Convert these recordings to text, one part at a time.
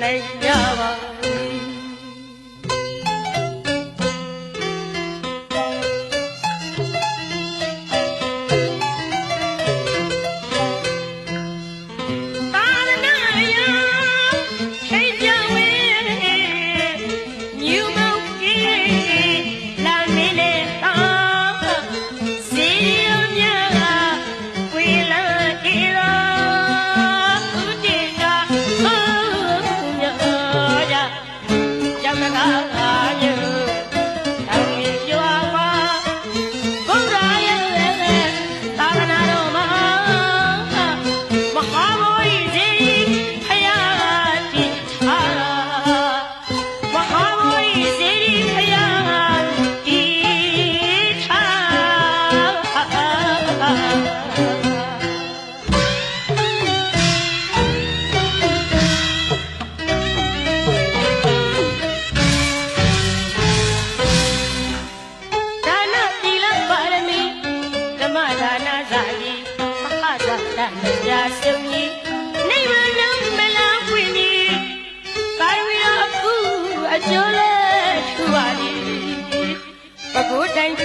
နိုင်ကြပါ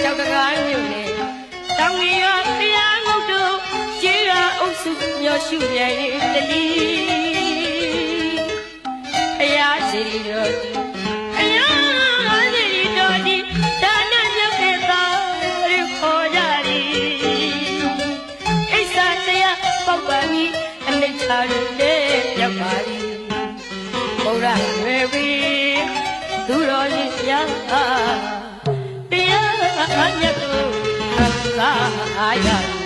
ကြောက်ကကားမြို့လေတောင်ကြီးရဖျားငုတ်တို့ကျေးရအုပ်စုမျောရှုပြဲတလီဖျားစီတော်ဒီဖျားစီတော်ဒီဒါနမြတ်တဲ့သားရခေါ်ကြသည်အိဆာတရားပေါက်ပါမီအနိဋ္ဌာရတဲ့ပြောက်ပါသည်ဘုရားဝေဝီသူတော်ကြီးဖျားI am